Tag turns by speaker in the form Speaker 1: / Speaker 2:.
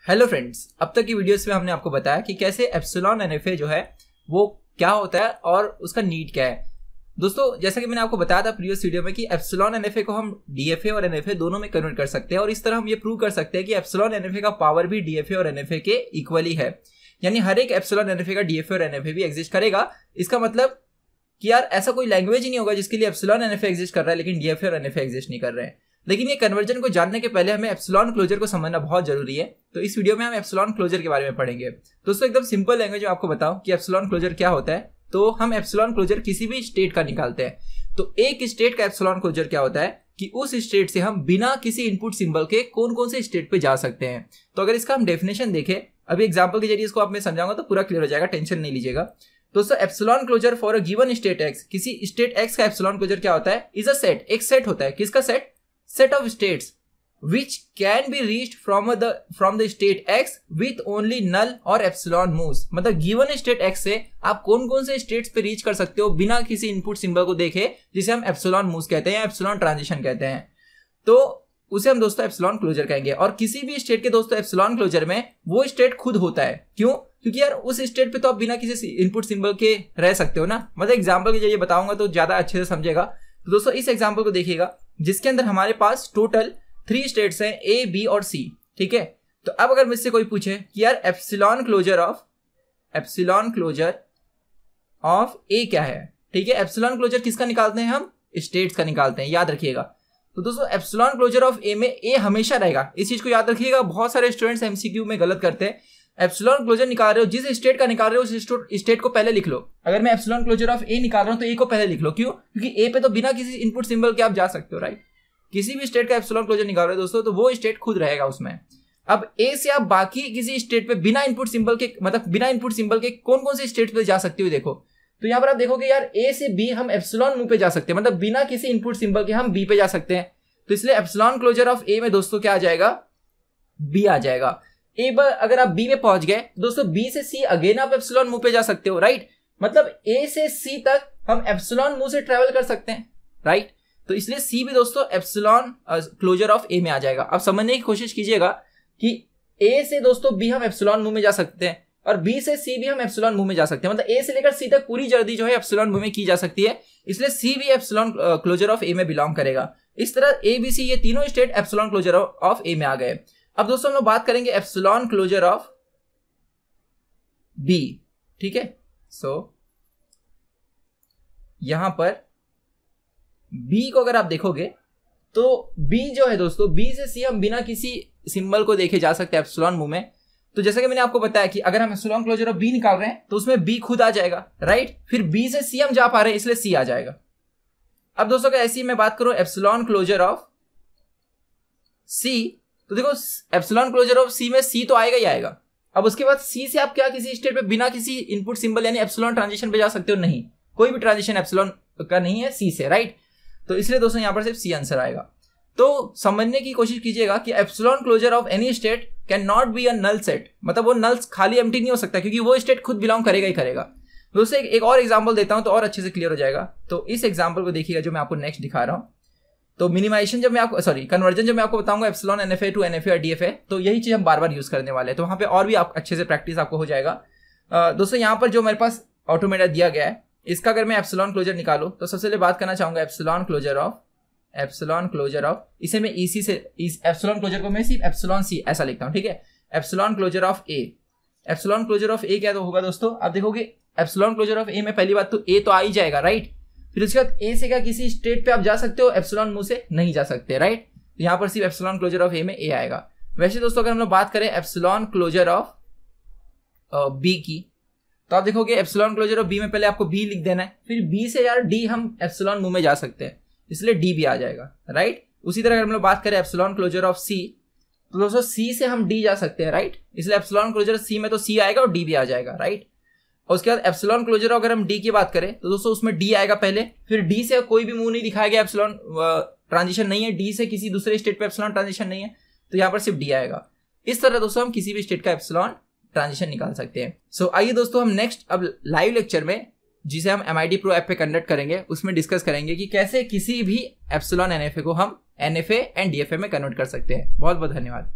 Speaker 1: Hello friends, अब तक की वीडियोस में हमने आपको बताया कि कैसे एप्सिलॉन एनएफए जो है वो क्या होता है और उसका नीड क्या है। दोस्तों, जैसा कि मैंने आपको बताया था प्रीवियस वीडियो में कि एप्सिलॉन एनएफए को हम डीएफए और एनएफए दोनों में कन्वर्ट कर सकते हैं और इस तरह हम ये प्रूव कर सकते हैं कि एप्सिलॉन एनएफए का पावर भी डीएफए और एनएफए के इक्वली है। यानी हर एक एप्सिलॉन एनएफए का डीएफए और एनएफए भी एग्जिस्ट करेगा। इसका मतलब कि यार ऐसा कोई लैंग्वेज ही नहीं होगा जिसके लिए एप्सिलॉन एनएफए एग्जिस्ट कर रहा है लेकिन डीएफए और एनएफए एग्जिस्ट नहीं कर रहे हैं। लेकिन ये कन्वर्जन को जानने के पहले हमें एप्सिलॉन क्लोजर को समझना बहुत जरूरी है। तो इस वीडियो में हम एप्सिलॉन क्लोजर के बारे में पढ़ेंगे। दोस्तों, एकदम सिंपल लैंग्वेज में आपको बताऊं कि एप्सिलॉन क्लोजर क्या होता है। तो हम एप्सिलॉन क्लोजर किसी भी स्टेट का निकालते हैं। तो एक स्टेट का एप्सिलॉन क्लोजर क्या होता है कि उस स्टेट से हम बिना किसी इनपुट सिंबल के कौन कौन से स्टेट पे जा सकते हैं। तो अगर इसका हम डेफिनेशन देखें, अभी एग्जाम्पल के जरिए इसको आप मैं समझाऊंगा तो पूरा क्लियर हो जाएगा, टेंशन नहीं लीजिएगा। दोस्तों, epsilon closure for a given state X, किसी स्टेट एक्स का एप्सिलॉन क्लोजर क्या होता है, इज अ सेट, एक सेट होता है। किसका सेट? Set of states which can be reached from the state x with only null और epsilon moves। मतलब गिवन स्टेट x से आप कौन कौन से स्टेट्स पे रीच कर सकते हो बिना किसी इनपुट सिंबल को देखे, जिसे हम एप्सिलॉन मूव्स कहते हैं या एप्सिलॉन ट्रांजिशन कहते हैं। तो उसे हम दोस्तों एप्सिलॉन क्लोजर कहेंगे। और किसी भी स्टेट के दोस्तों एप्सिलॉन क्लोजर में वो स्टेट खुद होता है। क्यों? क्योंकि यार उस स्टेट पे तो आप बिना किसी इनपुट सिंबल के रह सकते हो ना। मतलब एग्जाम्पल के जरिए बताऊंगा तो ज्यादा अच्छे से समझेगा। तो दोस्तों इस एग्जाम्पल को देखिएगा जिसके अंदर हमारे पास टोटल 3 स्टेट्स हैं, ए, बी और सी। ठीक है, तो अब अगर मुझसे कोई पूछे कि यार एप्सिलॉन क्लोजर ऑफ ए क्या है, ठीक है, एप्सिलॉन क्लोजर किसका निकालते हैं हम? स्टेट्स का निकालते हैं, याद रखिएगा। तो दोस्तों एप्सिलॉन क्लोजर ऑफ ए में ए हमेशा रहेगा, इस चीज को याद रखिएगा। बहुत सारे स्टूडेंट्स एमसीक्यू में गलत करते हैं। एप्सिलॉन क्लोजर निकाल रहे हो, जिस स्टेट का निकाल रहे हो उस स्टेट को पहले लिख लो। अगर मैं एप्सिलॉन क्लोजर ऑफ ए निकाल रहा हूं तो ए को पहले लिख लो। क्यों? क्योंकि ए पे तो बिना किसी इनपुट सिंबल के आप जा सकते हो, राइट। किसी भी स्टेट का एप्सिलॉन क्लोजर निकाल रहे हो दोस्तों तो वो स्टेट खुद रहेगा उसमें। अब ए से आप बाकी किसी स्टेट पे बिना इनपुट सिंबल के, मतलब बिना इनपुट सिंबल के कौन कौन से स्टेट पे जा सकते हो देखो। तो यहां पर आप देखोगे यार ए से बी हम एप्सिलॉन मूव पे जा सकते हैं, मतलब बिना किसी इनपुट सिंबल के हम बी पे जा सकते हैं। तो इसलिए एप्सिलॉन क्लोजर ऑफ ए में दोस्तों क्या आ जाएगा? बी आ जाएगा। एक बार अगर आप बी में पहुंच गए दोस्तों, बी से सी अगेन आप एप्सिलॉन मूव पे जा सकते हो, राइट। मतलब ए से सी तक हम एप्सिलॉन मूव से ट्रेवल कर सकते हैं, राइट। तो इसलिए सी भी दोस्तों एप्सिलॉन क्लोजर ऑफ ए में आ जाएगा। अब समझने की कोशिश कीजिएगा कि ए से दोस्तों बी हम एप्सिलॉन मूव में जा सकते हैं और बी से सी भी हम एप्सिलॉन मूव में जा सकते हैं। मतलब ए से लेकर सी तक पूरी जर्नी जो है एप्सिलॉन मूव में की जा सकती है। इसलिए सी भी एप्सिलॉन क्लोजर ऑफ ए में बिलोंग करेगा। इस तरह ए, बी, सी ये तीनों स्टेट एप्सिलॉन क्लोजर ऑफ ए में आ गए। अब दोस्तों हम लोग बात करेंगे एप्सिलॉन क्लोजर ऑफ बी। ठीक है, सो यहां पर बी को अगर आप देखोगे तो बी जो है दोस्तों, बी से सी हम बिना किसी सिंबल को देखे जा सकते हैं एप्सिलॉन मूव में। तो जैसा कि मैंने आपको बताया कि अगर हम एप्सिलॉन क्लोजर ऑफ बी निकाल रहे हैं तो उसमें बी खुद आ जाएगा, राइट। फिर बी से सी हम जा पा रहे हैं इसलिए सी आ जाएगा। अब दोस्तों अगर ऐसी मैं बात करूं एप्सिलॉन क्लोजर ऑफ सी, तो देखो एप्सिलॉन क्लोजर ऑफ सी में सी तो आएगा ही आएगा। अब उसके बाद सी से आप क्या किसी स्टेट पे बिना किसी इनपुट सिंबल यानी एप्सिलॉन ट्रांजिशन पे जा सकते हो? नहीं, कोई भी ट्रांजिशन एप्सिलॉन का नहीं है सी से, राइट। तो इसलिए दोस्तों यहां पर सिर्फ सी आंसर आएगा। तो समझने की कोशिश कीजिएगा कि epsilon closure of any state can not be a null set. मतलब वो नल खाली एम्प्टी नहीं हो सकता क्योंकि वो स्टेट खुद बिलोंग करेगा ही करेगा। दोस्तों एक और एग्जांपल देता हूं तो और अच्छे से क्लियर हो जाएगा। तो इस एग्जांपल को देखिएगा जो मैं आपको नेक्स्ट दिखा रहा हूं। तो मिनिमाइजेशन जब मैं आपको कन्वर्जन जब मैं आपको बताऊंगा एप्सिलॉन एनएफए टू एनएफए और डीएफए, तो यही चीज हम बार बार यूज करने वाले हैं। तो वहां पे और भी आप अच्छे से प्रैक्टिस आपको हो जाएगा। दोस्तों यहाँ पर जो मेरे पास ऑटोमेटा दिया गया है, इसका अगर मैं एप्सिलॉन क्लोजर निकालूं तो सबसे पहले बात करना चाहूंगा एप्सिलॉन क्लोजर ऑफ इसे मैं ईसी से, एप्सिलॉन क्लोजर को मैं सिर्फ एप्सिलॉन सी ऐसा लिखता हूं, ठीक है। Epsilon closure of A, epsilon closure of A क्या तो होगा दोस्तों, आप देखोगे एप्सिलॉन क्लोजर ऑफ ए में पहली बात तो ए तो आ ही जाएगा, राइट। फिर उसके बाद ए से क्या किसी स्टेट पे आप जा सकते हो? एप्सिलॉन मूव से नहीं जा सकते, राइट। यहां पर सिर्फ एप्सिलॉन क्लोजर ऑफ ए में ए आएगा। वैसे दोस्तों अगर हम लोग बात करें एप्सिलॉन क्लोजर ऑफ बी की, तो आप देखोगे एप्सिलॉन क्लोजर ऑफ बी में पहले आपको बी लिख देना है, फिर बी से यार डी हम एप्सिलॉन मूव में जा सकते हैं इसलिए डी भी आ जाएगा, राइट। उसी तरह अगर हम लोग बात करें एप्सिलॉन क्लोजर ऑफ सी, तो दोस्तों सी से हम डी जा सकते हैं, राइट। इसलिए एप्सिलॉन क्लोजर सी में तो सी आएगा और डी भी आ जाएगा, राइट। और उसके बाद एप्सिलॉन क्लोजर अगर हम डी की बात करें तो दोस्तों उसमें डी आएगा पहले, फिर डी से कोई भी मूव नहीं दिखाया गया, एप्सिलॉन ट्रांजिशन नहीं है, डी से किसी दूसरे स्टेट पे एप्सिलॉन ट्रांजिशन नहीं है, तो यहाँ पर सिर्फ डी आएगा। इस तरह दोस्तों हम किसी भी स्टेट का एप्सिलॉन ट्रांजिशन निकाल सकते हैं। सो आइए दोस्तों हम नेक्स्ट अब लाइव लेक्चर में, जिसे हम MIT Pro ऐप पे कंडक्ट करेंगे, उसमें डिस्कस करेंगे कि कैसे किसी भी एप्सिलॉन एनएफए को हम एनएफए एंड डीएफए में कन्वर्ट कर सकते हैं। बहुत बहुत धन्यवाद।